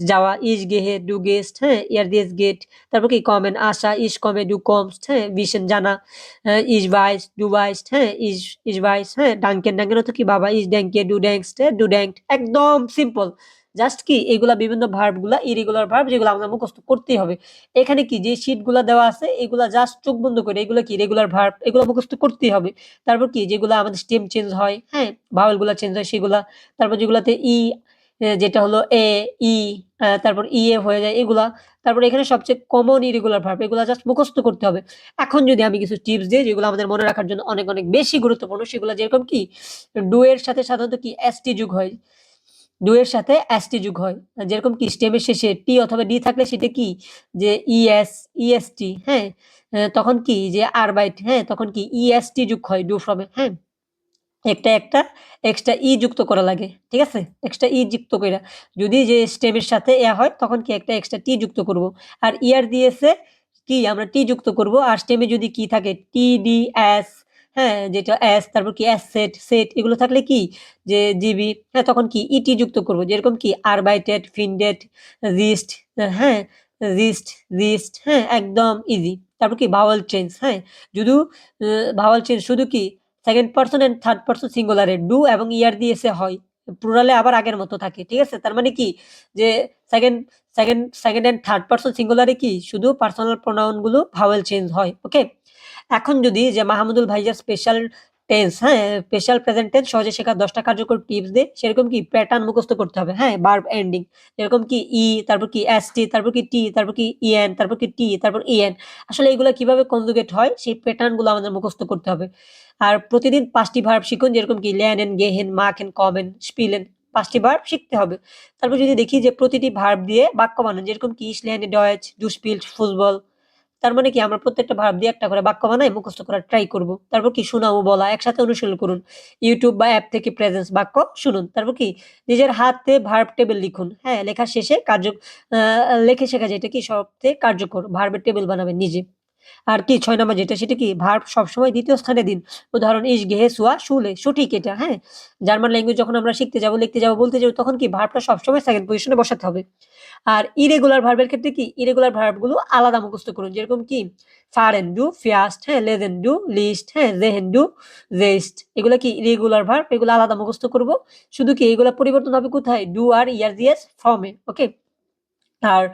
যাওয়া, ইস gehe, du gehst, হ্যাঁ? ইয়ার দিয়েস গেট। তারপর কি কমেন আসা, ইস komme, du kommst, হ্যাঁ? wissen জানা, ich weiß, du weißt, হ্যাঁ? ich weiß, হ্যাঁ? danken, danken অর্থ কি বাবা, ich denke, du denkst, হ্যাঁ? du denkt, একদম সিম্পল। জাস্ট কি এগুলা বিভিন্ন ভার্ব গুলা ইরেগুলার ভার্ব যেগুলো আমাদের মুখস্থ করতেই হবে। এখানে কি যে শীট গুলা দেওয়া আছে এগুলা জাস্ট চোখ বন্ধ করে এগুলো কি রেগুলার ভার্ব, এগুলো মুখস্থ করতেই হবে। তারপর কি যেগুলা আমাদের স্টেম চেঞ্জ হয়, হ্যাঁ? ভাওয়েল গুলা চেঞ্জ হয় সেগুলা। তারপর যেগুলাতে যেটা হলো এ, ই, তারপর ইএ হয়ে যায় এগুলা। তারপর এখানে সবচেয়ে কমন ইরেগুলার ভার্ব, এগুলা জাস্ট মুখস্থ করতে হবে। এখন যদি আমি কিছু টিপস দিই যেগুলো আমাদের মনে রাখার জন্য অনেক, অনেক বেশি গুরুত্বপূর্ণ সেগুলা যেরকম কি ডু এর সাথে সাধারণত কি এসটি যোগ হয়। ডু এর সাথে এসটি যোগ হয়। যেরকম কি স্টেমের শেষে টি অথবা ডি থাকলে সেটা কি যে ইএসটি, হ্যাঁ? তখন কি যে আরবাইট, হ্যাঁ? তখন কি ইএসটি যোগ হয় ডু ফর্মে, হ্যাঁ? একটা এক্সট্রা যুক্ত করা লাগে। ঠিক আছে? এক্সট্রা যুক্ত কইরা। যদি যে স্টেমের সাথে হয় তখন কি একটা এক্সট্রা টি যুক্ত করব। আর ইয়ার দিয়েছে কি আমরা টি যুক্ত করব। আর স্টেমে যদি কি থাকে টিডিএস, হ্যাঁ? যেটা এস তারপর কি এস সেট, সেট এগুলো থাকলে কি যে জিবি, হ্যাঁ? তখন কি ইটি যুক্ত করব। যেরকম কি আরবাইটেড, ফিন্ডেড, রিস্ট, হ্যাঁ? রিস্ট, রিস্ট, হ্যাঁ? একদম ইজি। তারপর কি ভাওয়াল চেঞ্জ, হ্যাঁ? শুধু ভাওয়াল চেঞ্জ শুধু কি second person and third person সিঙ্গুলারে ডু এবং ইয়ার দিয়েছে হয়। প্লুরালে আবার আগের মতো থাকে। ঠিক আছে? তার মানে কি যে second second and third person সিঙ্গুলারে কি শুধু পার্সোনাল প্রোনাউন গুলো ভাওয়েল চেঞ্জ হয়। ওকে? এখন যদি যে মাহমুদুল ভাইয়ার স্পেশাল টেন্স, হ্যাঁ? স্পেশাল প্রেজেন্ট টেন্স সহজে শেখার ১০ টা কার্যকর টিপস দেই। সেরকম কি প্যাটার্ন মুখস্থ করতে হবে, হ্যাঁ? Verb ending. যেরকম কি তারপর কি এসটি, তারপর কি টি, তারপর কি ইএন, তারপর কি টি, তারপর ইএন। আসলে এগুলা কিভাবে কনজুগেট হয় সেই প্যাটার্ন গুলো আমাদের মুখস্থ করতে হবে। আর প্রতিদিন ৫ টি ভার্ব শিখুন যেরকম কি lernen, gehen, machen, kommen, spielen, 5টি ভার্ব শিখতে হবে। তারপর যদি দেখি যে প্রতিটি ভার্ব দিয়ে বাক্য বানান, যেরকম কি ich lerne Deutsch, du spielst Fußball। তার মানে কি আমরা প্রত্যেকটা ভার্ব দিয়ে একটা করে বাক্য বানাই মুখস্থ করার ট্রাই করব। তারপর কি শোনা ও বলা একসাথে অনুশীলন করুন। ইউটিউব বা অ্যাপ থেকে প্রেজেন্স বাক্য শুনুন। তারপর কি নিজের হাতে ভার্ব টেবিল লিখুন। হ্যাঁ, লেখার শেষে লেখে শেখা যায় এটা কি সবথেকে কার্যকর। ভার্বের টেবিল বানাবেন নিজে। আর কি ৬ নাম্বার যেটা সেটা কি ভার্ব সবসময় ২য় স্থানে দিন। উদাহরণ ich gehe zur Schule, সঠিক এটা, হ্যাঁ? জার্মান ল্যাঙ্গুয়েজ যখন আমরা শিখতে যাব, লিখতে যাব, বলতে যাব তখন কি ভার্বটা সবসময় সেকেন্ড পজিশনে বসাতে হবে। আর ইরেগুলার ভার্বের ক্ষেত্রে কি ইরেগুলার ভার্বগুলো আলাদা মুখস্থ করুন। যেরকম কি fahren du fährst, হ্যাঁ? lesen du liest, হ্যাঁ? sehen du siehst। এগুলা কি ইরেগুলার ভার্ব, এগুলো আলাদা মুখস্থ করব। শুধু কি এগুলা পরিবর্তন হবে কোথায়? do আর ইএস ফর্মে, ওকে? আর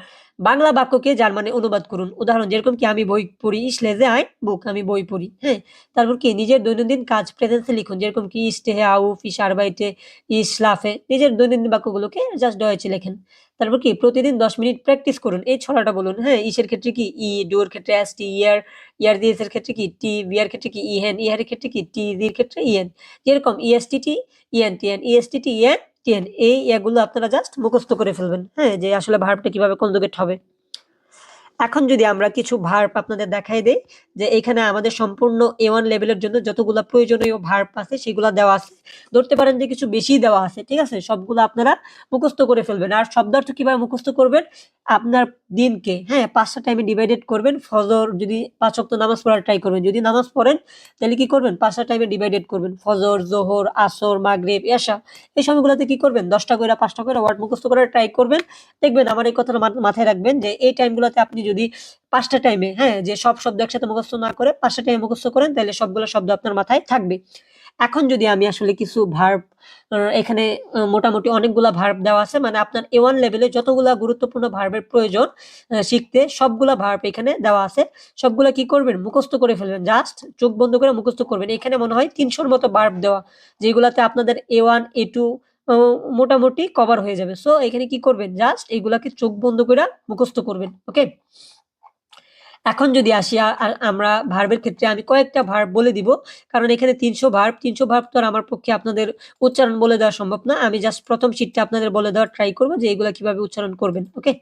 বাংলা বাক্যকে জার্মানে অনুবাদ করুন। উদাহরণ যেরকম কি আমি বই পড়ি, ich lese ein Buch, আমি বই পড়ি। হ্যাঁ? তারপর কি নিজের দৈনন্দিন কাজ প্রেজেন্সে লিখুন। যেরকম কি ich stehe auf, ich arbeite, ich schlafe। নিজের দৈনন্দিন বাক্যগুলোকে জাস্ট ডয়েচে লেখেন। তারপর কি প্রতিদিন ১০ মিনিট প্র্যাকটিস করুন। এই ছড়াটা বলুন। হ্যাঁ? ইসের ক্ষেত্রে কি ই, ডু এর ক্ষেত্রে এস টি, ইয়ার দিয়েস এর ক্ষেত্রে কি টি, বিয়ার ক্ষেত্রে কি ইহেন, ইহার ক্ষেত্রে কি টি, জির ক্ষেত্রে ইএন। যেরকম ইএসটিটি, ইএনটিএন, ইএসটিটি, ইএন, টিএন। এই ইয়াগুলো আপনারা জাস্ট মুখস্থ করে ফেলবেন। হ্যাঁ? যে আসলে ভার্বটা কিভাবে কনজুগেট হবে। এখন যদি আমরা কিছু ভার্ব আপনাদের দেখাই দেই যে এখানে আমাদের সম্পূর্ণ A1 লেভেলের জন্য যতগুলা প্রয়োজনীয় ভার্ব আছে সেগুলা দেওয়া আছে। ধরতে পারেন যে কিছু বেশি দেওয়া আছে, ঠিক আছে? সবগুলো আপনারা মুখস্থ করে ফেলবেন। আর শব্দার্থ কিভাবে মুখস্থ করবেন? আপনার দিনকে, হ্যাঁ, ৫টা টাইমে ডিভাইডেড করবেন। ফজর যদি ৫ ওয়াক্ত নামাজ পড়ার ট্রাই করবেন। যদি নামাজ পড়েন তাহলে কি করবেন? ৫টা টাইমে ডিভাইডেড করবেন। ফজর, জোহর, আসর, মাগরিব, এশা। এই সময়গুলোতে কি করবেন? ১০টা কইরা ৫টা কইরা ওয়ার্ড মুখস্থ করার ট্রাই করবেন। দেখবেন আমার এই কথাটা মাথায় রাখবেন যে এই টাইমগুলোতে আপনি যদি ৫টা টাইমে, হ্যাঁ, যে সব শব্দ একসাথে মুখস্থ না করে ৫টা টাইমে মুখস্থ করেন তাহলে সবগুলো শব্দ আপনার মাথায় থাকবে। এখন যদি আমি আসলে কিছু ভার্ব এখানে মোটামুটি অনেকগুলা ভার্ব দেওয়া আছে। মানে আপনার A1 লেভেলে যতগুলা গুরুত্বপূর্ণ ভার্বের প্রয়োজন শিখতে সবগুলা ভার্ব এখানে দেওয়া আছে। সবগুলা কি করবেন? মুখস্থ করে ফেলবেন। জাস্ট চোখ বন্ধ করে মুখস্থ করবেন। এখানে মনে হয় ৩০০ র মতো ভার্ব দেওয়া, যেগুলাতে আপনাদের A1, A2 ও মোটামুটি কভার হয়ে যাবে। সো এখানে কি করবেন? জাস্ট এগুলাকে চোখ বন্ধ কইরা মুখস্থ করবেন। ওকে? এখন যদি আসি আমরা ভার্বের ক্ষেত্রে আমি কয়েকটা ভার্ব বলে দিব। কারণ এখানে ৩০০ ভার্ব তো আর আমার পক্ষে আপনাদের উচ্চারণ বলে দেওয়া সম্ভব না। আমি জাস্ট ১ম শিটটা আপনাদের বলে দেওয়ার ট্রাই করব যে এগুলা কিভাবে উচ্চারণ করবেন। ওকে?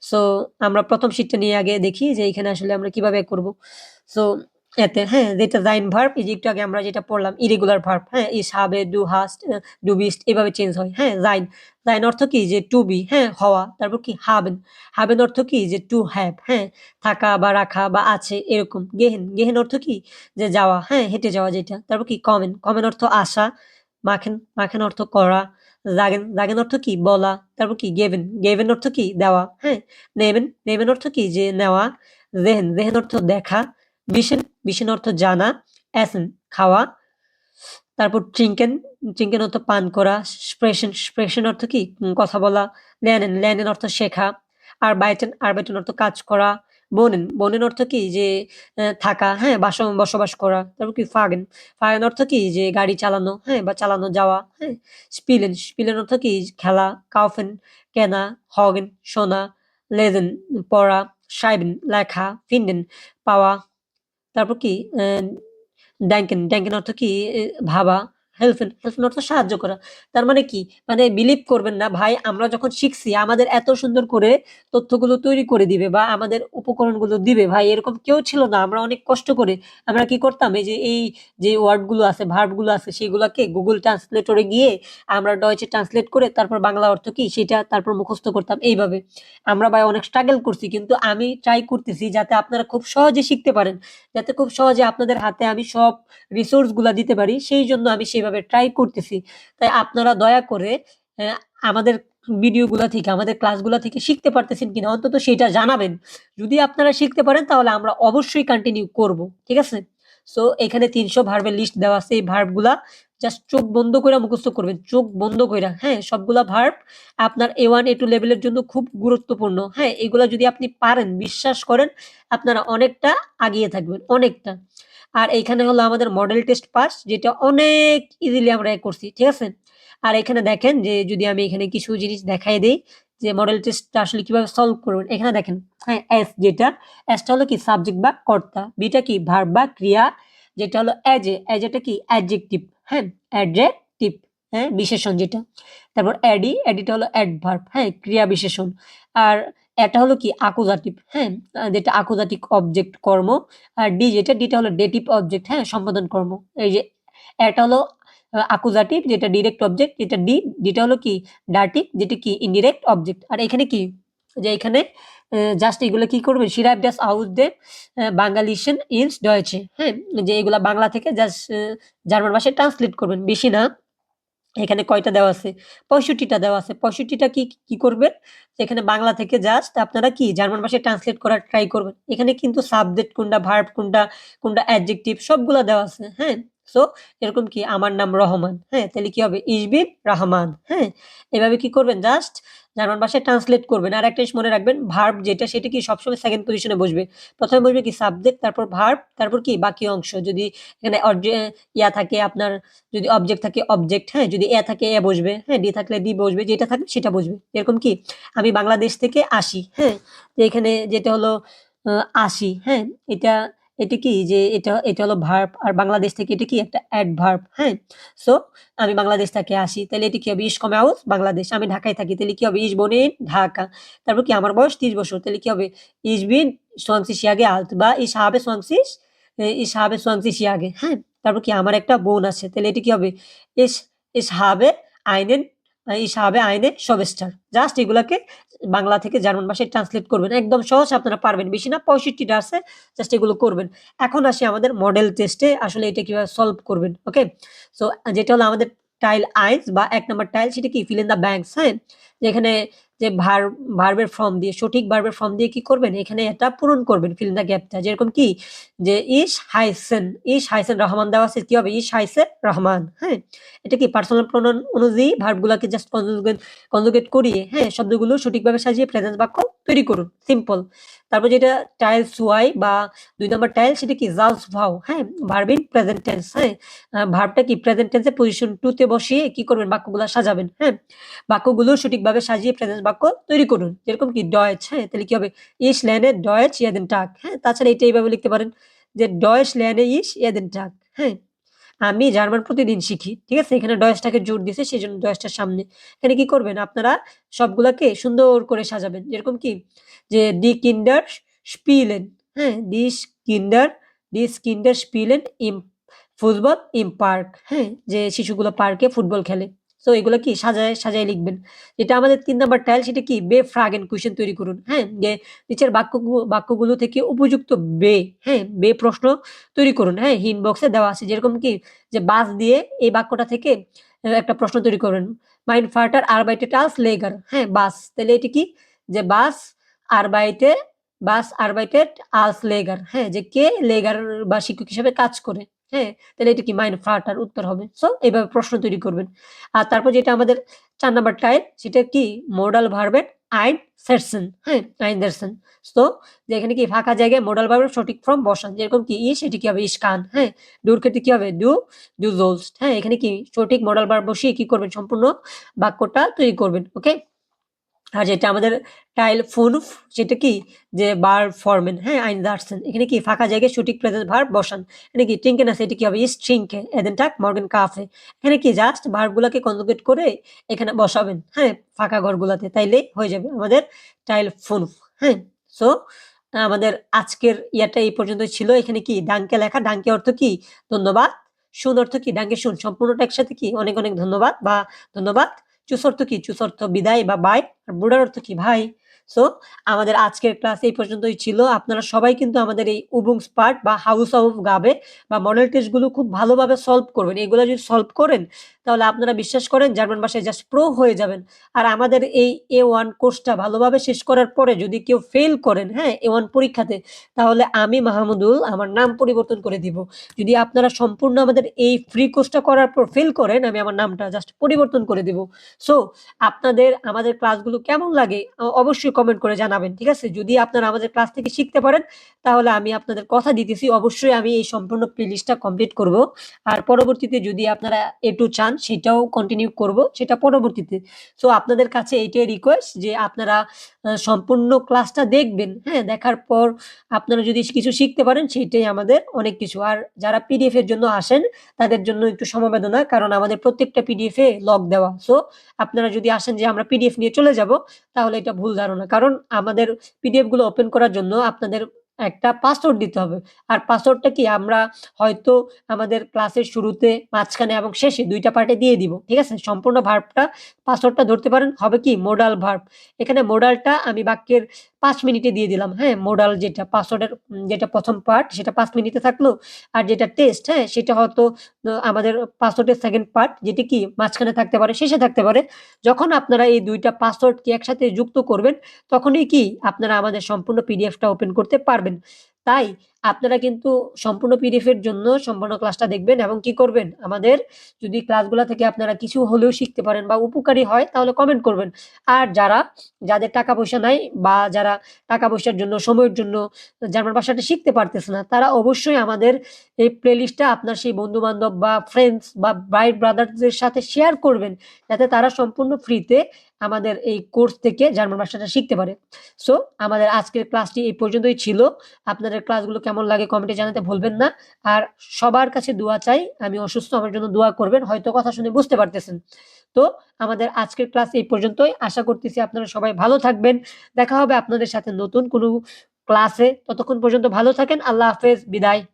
সো আমরা ১ম শিটটা নিয়ে আগে দেখি যে এখানে আসলে আমরা কিভাবে করব। সো এতে, হ্যাঁ, যেটা sein ভার্ব এই যে একটু আগে আমরা যেটা পড়লাম ইরেগুলার ভার্ব, হ্যাঁ? ich habe, du hast, du bist এভাবে চেঞ্জ হয়। হ্যাঁ? sein অর্থ কি? যে to be, হ্যাঁ? হওয়া। তারপর কি haben, haben অর্থ কি? যে to have, হ্যাঁ? থাকা বা রাখা বা আছে এরকম। gehen অর্থ কি? যে যাওয়া, হ্যাঁ? হেঁটে যাওয়া যেটা। তারপর কি kommen অর্থ আসা। machen অর্থ করা। sagen অর্থ কি? বলা। তারপর কি geben অর্থ কি? দেওয়া, হ্যাঁ? nehmen অর্থ কি? যে নেওয়া। sehen অর্থ দেখা। wissen অর্থ জানা। essen খাওয়া। তারপর trinken অর্থ পান করা। sprechen অর্থ কি? কথা বলা। lernen অর্থ শেখা। arbeiten অর্থ কাজ করা। wohnen অর্থ কি? যে থাকা, হ্যাঁ? বসবাস করা। তারপর কি fahren অর্থ কি? যে গাড়ি চালানো, হ্যাঁ? বা চালানো যাওয়া, হ্যাঁ? spielen অর্থ কি? খেলা। kaufen কেনা। horchen শোনা। lesen পড়া। schreiben লেখা। finden পাওয়া। তারপর কি denken অর্থ কি? ভাবা। helfen অর্থ সাহায্য করা। তার মানে কি? মানে বিলিভ করবেন না ভাই, আমরা যখন শিখছি আমাদের এত সুন্দর করে তথ্যগুলো তৈরি করে দিবে বা আমাদের উপকরণগুলো দিবে ভাই এরকম কেউ ছিল না। আমরা অনেক কষ্ট করে আমরা কি করতাম এই যে ওয়ার্ড গুলো আছে, ভার্ব গুলো আছে সেগুলাকে Google Translator এ গিয়ে আমরা ডয়েচে ট্রান্সলেট করে তারপর বাংলা অর্থ কি সেটা তারপর মুখস্থ করতাম এইভাবে। আমরা ভাই অনেক স্ট্রাগল করছি কিন্তু আমি ট্রাই করতেছি যাতে আপনারা খুব সহজে শিখতে পারেন। যাতে খুব সহজে আপনাদের হাতে আমি সব রিসোর্স গুলা দিতে পারি সেই জন্য আমি সেভাবে ট্রাই করতেছি। তাই আপনারা দয়া করে আমাদের ভিডিওগুলা থেকে আমাদের ক্লাসগুলা থেকে শিখতে পারতেছেন কিনা অন্তত সেটা জানাবেন। যদি আপনারা শিখতে পারেন তাহলে আমরা অবশ্যই কন্টিনিউ করব। ঠিক আছে? সো এখানে ৩০০ ভার্বের লিস্ট দেওয়া আছে। এই ভার্বগুলা জাস্ট চোখ বন্ধ কইরা মুখস্থ করবেন। চোখ বন্ধ কইরা, হ্যাঁ? সবগুলা ভার্ব আপনার A1, A2 লেভেলের জন্য খুব গুরুত্বপূর্ণ। হ্যাঁ? এগুলা যদি আপনি পারেন বিশ্বাস করেন আপনারা অনেকটা আগিয়ে থাকবেন, অনেকটা। আর এইখানে হলো আমাদের মডেল টেস্ট পাস যেটা অনেক ইজিলি আমরা করছি। ঠিক আছে? আর এখানে দেখেন যে যদি আমি এখানে কিছু জিনিস দেখাই দেই যে মডেল টেস্টটা আসলে কিভাবে সলভ করবেন। এখানে দেখেন, হ্যাঁ, যেটা টা হলো কি সাবজেক্ট বা কর্তা, টা কি ভার্ব বা ক্রিয়া, যেটা হলো এজটা কি অ্যাডজেক্টিভ, হ্যাঁ? অ্যাডজেক্টিভ। হ্যাঁ, বিশেষণ যেটা। তারপর অ্যাডিটা হলো অ্যাডভার্ব, হ্যাঁ, ক্রিয়া বিশেষণ। আর এটা হলো কি অ্যাকুজাটিভ, হ্যাঁ, যেটা অ্যাকুজাটিভ অবজেক্ট কর্ম। আর ডিটা হলো ডেটিভ অবজেক্ট, হ্যাঁ, সম্পাদন কর্ম। এই যে এটা হলো অ্যাকুজাটিভ যেটা ডিরেক্ট অবজেক্ট, যেটা ডিটা হলো কি ডাটিভ যেটা কি ইনডিরেক্ট অবজেক্ট। আর এখানে কি যে এখানে জাস্ট এগুলো কি করবেন শিরাইভ das aus dem বাঙ্গালিশন ইনস ডয়েচে, হ্যাঁ, যে এগুলা বাংলা থেকে জাস্ট জার্মান ভাষায় ট্রান্সলেট করবেন, বেশি না। এখানে কয়টা দেওয়া আছে? ৬৫ টা দেওয়া আছে। ৬৫ টা কি করবেন? এখানে বাংলা থেকে জাস্ট আপনারা কি জার্মান ভাষায় ট্রান্সলেট করার ট্রাই করবেন। এখানে কিন্তু সাবজেক্ট কোনটা, ভার্ব কোনটা, কোনটা অ্যাডজেক্টিভ সবগুলা দেওয়া আছে। হ্যাঁ? সো এরকম কি আমার নাম রহমান। হ্যাঁ? তাহলে কি হবে? Ich bin Rahman. হ্যাঁ? এভাবে কি করবেন? জাস্ট জার্মান ভাষায় ট্রান্সলেট করবেন। আর একটা জিনিস মনে রাখবেন ভার্ব যেটা সেটা কি সবসময় সেকেন্ড পজিশনে বসবে। ১ম এ বসবে কি সাবজেক্ট, তারপর ভার্ব, তারপর কি বাকি অংশ। যদি এখানে থাকে আপনার, যদি অবজেক্ট থাকে অবজেক্ট, হ্যাঁ, যদি এ থাকে এ বসবে, হ্যাঁ, ডি থাকলে ডি বসবে, যেটা থাকবে সেটা বসবে। এরকম কি আমি বাংলাদেশ থেকে আসি, হ্যাঁ, তো এখানে যেটা হলো আসি, হ্যাঁ, এটা এটা কি যে এটা হলো ভার্ব, আর বাংলাদেশ থেকে এটা কি একটা অ্যাডভার্ব, হ্যাঁ। সো আমি বাংলাদেশ থেকে আসি, তাহলে এটা কি হবে? Ich komme aus Bangladesh. আমি ঢাকায় থাকি, তাহলে কি হবে? Ich wohne in Dhaka. তারপর কি আমার বয়স ৩০ বছর, তাহলে কি হবে? Ich bin 20 Jahre alt বা ich habe 20 Jahre, হ্যাঁ। তারপর কি আমার একটা বোন আছে, তাহলে এটা কি হবে? Ich ich habe einen ich habe eine Schwester। Just এগুলাকে বাংলা থেকে জার্মান ভাষায় ট্রান্সলেট করবেন। একদম সহজ, আপনারা পারবেন। বেশি না ৬৫ টা আছে। জাস্ট এগুলো করবেন। এখন আসি আমাদের মডেল টেস্টে আসলে এটা কিভাবে সলভ করবেন। ওকে? সো যেটা হলো আমাদের টাইল আইস বা ১ নাম্বার টাইল সেটা কি ফিল ইন দ্য ব্ল্যাঙ্কস, হ্যাঁ? যেখানে যে ভার্বের ফর্ম দিয়ে সঠিক ভার্বের ফর্ম দিয়ে কি করবেন? এখানে এটা পূরণ করবেন ফিল ইন দ্য গ্যাপটা। যেরকম কি যে ইশ হাইসেন রহমান দেওয়া আছে, কি হবে? ইশ হাইসে রহমান, হ্যাঁ? এটা কি পার্সোনাল প্রোনাউন অনুযায়ী ভার্বগুলাকে জাস্ট কনজুগেট করিয়ে, হ্যাঁ, শব্দগুলো সঠিকভাবে সাজিয়ে প্রেজেন্স বাক্য তৈরি করুন। সিম্পল। তারপর যেটা টাইল সুয়াই বা ২ নাম্বার টাইল সেটা কি জালস ভাও, হ্যাঁ? ভার্ব ইন প্রেজেন্ট টেন্স, হ্যাঁ? ভার্বটা কি প্রেজেন্ট টেন্সে পজিশন 2 তে বসিয়ে কি করবেন? বাক্যগুলা সাজাবেন, হ্যাঁ? বাক্যগুলো সঠিকভাবে সাজিয়ে প্রেজেন্স বাক্য তৈরি করুন। যেরকম কি ডয়েচ, হ্যাঁ? তাহলে কি হবে? Ich lerne Deutsch jeden Tag, হ্যাঁ? তাছাড়া এটা এইভাবে লিখতে পারেন যে Deutsch lerne ich jeden Tag, হ্যাঁ? আমি জার্মান প্রতিদিন শিখি। ঠিক আছে? এখানে ডয়েচটাকে জোর দিছে সেজন্য ডয়েচটার সামনে। এখানে কি করবেন? আপনারা সবগুলাকে সুন্দর করে সাজাবেন। যেরকম কি যে Die Kinder spielen, হ্যাঁ? Die Kinder spielen im Fußball im Park, হ্যাঁ? যে শিশুগুলো পার্কে ফুটবল খেলে। সো এগুলা কি সাজায় লিখবেন। যেটা আমাদের ৩ নাম্বার টাইল সেটা কি Befragen কোয়েশ্চেন তৈরি করুন, হ্যাঁ? যে নিচের বাক্যগুলো থেকে উপযুক্ত বে প্রশ্ন তৈরি করুন, হ্যাঁ? হিন্ট বক্সে দেওয়া আছে। যেরকম কি যে বাস দিয়ে এই বাক্যটা থেকে একটা প্রশ্ন তৈরি করবেন। Mein Vater arbeitet als Lehrer, হ্যাঁ? বাস। তাহলে এটা কি যে আরবাইটে বাস arbeitet als Lehrer, হ্যাঁ? যে কে লেগার বা শিক্ষক হিসেবে কাজ করে, হ্যাঁ? তাহলে এটা কি Mein Vater উত্তর হবে। সো এভাবে প্রশ্ন তৈরি করবেন। আর তারপর যেটা আমাদের ৪ নাম্বার টাইপ সেটা কি মোডাল ভার্বের einsetzen, হ্যাঁ? einsetzen। সো যে এখানে কি ফাঁকা জায়গায় মোডাল ভার্বের সঠিক ফর্ম বসান। যেরকম কি সেটি কি হবে? Ich kann, হ্যাঁ? ডুর ক্ষেত্রে কি হবে? du sollst, হ্যাঁ? এখানে কি সঠিক মোডাল ভার্ব বসিয়ে কি করবেন? সম্পূর্ণ বাক্যটা তৈরি করবেন। ওকে? আর যেটা আমাদের টাইল 5 সেটা কি যে ভার্ব ফর্মেন, হ্যাঁ? einsetzen। এখানে কি ফাঁকা জায়গায় সঠিক প্রেজেন্ট ভার্ব বসান। এখানে কি trinken আছে, এটা কি হবে? Ich trinke jeden Tag morgen Kaffee। এখানে কি জাস্ট ভার্বগুলাকে কনজুগেট করে এখানে বসাবেন, হ্যাঁ? ফাঁকা ঘরগুলাতে। তাইলেই হয়ে যাবে আমাদের টাইল 5, হ্যাঁ? সো আমাদের আজকের ইয়াটা এই পর্যন্তই ছিল। এখানে কি ডাঙ্কে লেখা, ডাঙ্কে অর্থ কি? ধন্যবাদ। শুন অর্থ কি? ডাঙ্কে শুন। সম্পূর্ণটা একসাথে কি? অনেক, অনেক ধন্যবাদ বা ধন্যবাদ। চুস অর্থ কি? চুস অর্থ বিদায় বা বাই। আর বুড়ার অর্থ কি? ভাই। সো আমাদের আজকের ক্লাস এই পর্যন্তই ছিল। আপনারা সবাই কিন্তু আমাদের এই উবুংসপার্ট বা হাউস অফ গাবে বা মডেল টেস্ট গুলো খুব ভালোভাবে সলভ করবেন। এগুলা যদি সলভ করেন তাহলে আপনারা বিশ্বাস করেন জার্মান ভাষায় জাস্ট প্রো হয়ে যাবেন। আর আমাদের এই A1 কোর্সটা ভালোভাবে শেষ করার পরে যদি কেউ ফেইল করেন, হ্যাঁ? A1 পরীক্ষাতে, তাহলে আমি মাহমুদুল আমার নাম পরিবর্তন করে দিব। যদি আপনারা সম্পূর্ণ আমাদের এই ফ্রি কোর্সটা করার পর ফেল করেন, আমি আমার নামটা জাস্ট পরিবর্তন করে দিব। সো আপনাদের আমাদের ক্লাসগুলো কেমন লাগে অবশ্যই কমেন্ট করে জানাবেন। ঠিক আছে? যদি আপনারা আমাদের ক্লাস থেকে শিখতে পারেন তাহলে আমি আপনাদের কথা দিতেছি অবশ্যই আমি এই সম্পূর্ণ প্লেলিস্টটা কমপ্লিট করব। আর পরবর্তীতে যদি আপনারা A2 চান সেটাও কন্টিনিউ করব সেটা পরবর্তীতে। সো আপনাদের কাছে এইটাই রিকোয়েস্ট যে আপনারা সম্পূর্ণ ক্লাসটা দেখবেন, হ্যাঁ? দেখার পর আপনারা যদি কিছু শিখতে পারেন সেটাই আমাদের অনেক কিছু। আর যারা পিডিএফ এর জন্য আসেন তাদের জন্য একটু সমবেদনা, কারণ আমাদের প্রত্যেকটা পিডিএফ এ লক দেওয়া। সো আপনারা যদি আসেন যে আমরা পিডিএফ নিয়ে চলে যাব তাহলে এটা ভুল ধারণা। কারণ আমাদের পিডিএফ গুলো ওপেন করার জন্য আপনাদের একটা পাসওয়ার্ড দিতে হবে। আর পাসওয়ার্ডটা কি আমরা হয়তো আমাদের ক্লাসের শুরুতে, মাঝখানে এবং শেষে ২ টা পার্টে দিয়ে দিব। ঠিক আছে? সম্পূর্ণ ভার্বটা পাসওয়ার্ডটা ধরতে পারেন হবে কি মোডাল ভার্ব। এখানে মোডালটা আমি বাক্যের ৫ মিনিটে দিয়ে দিলাম। হ্যাঁ? মোডাল যেটা পাসওয়ার্ডের যেটা ১ম পার্ট সেটা ৫ মিনিটে থাকলো। আর যেটা টেস্ট, হ্যাঁ? সেটা হয়তো আমাদের পাসওয়ার্ডের 2nd পার্ট যেটি কি মাঝখানে থাকতে পারে, শেষে থাকতে পারে। যখন আপনারা এই ২ টা পাসওয়ার্ডকে একসাথে যুক্ত করবেন তখনই কি আপনারা আমাদের সম্পূর্ণ পিডিএফটা ওপেন করতে পারবেন। তাই আপনারা কিন্তু সম্পূর্ণ পিডিএফ এর জন্য সম্পূর্ণ ক্লাসটা দেখবেন এবং কি করবেন আমাদের যদি ক্লাসগুলা থেকে আপনারা কিছু হলেও শিখতে পারেন বা উপকারী হয় তাহলে কমেন্ট করবেন। আর যাদের টাকা পয়সা নাই বা যারা টাকা পয়সার জন্য, সময়ের জন্য জার্মান ভাষাটা শিখতে পারতেছে না তারা অবশ্যই আমাদের এই প্লেলিস্টটা আপনার সেই বন্ধু-বান্ধব বা ফ্রেন্ডস বা ভাই ব্রাদারদের সাথে শেয়ার করবেন। যাতে তারা সম্পূর্ণ ফ্রিতে আমাদের এই কোর্স থেকে জার্মান ভাষাটা শিখতে পারে। সো আমাদের আজকের ক্লাসটি এই পর্যন্তই ছিল। আপনাদের ক্লাসগুলো কেমন লাগে কমেন্টে জানাতে ভুলবেন না। আর সবার কাছে দোয়া চাই। আমি অসুস্থ, আমার জন্য দোয়া করবেন। হয়তো কথা শুনে বুঝতে পারতেছেন। তো আমাদের আজকের ক্লাস এই পর্যন্তই। আশা করতেছি আপনারা সবাই ভালো থাকবেন। দেখা হবে আপনাদের সাথে নতুন কোনো ক্লাসে। ততক্ষণ পর্যন্ত ভালো থাকেন। আল্লাহ হাফেজ। বিদায়।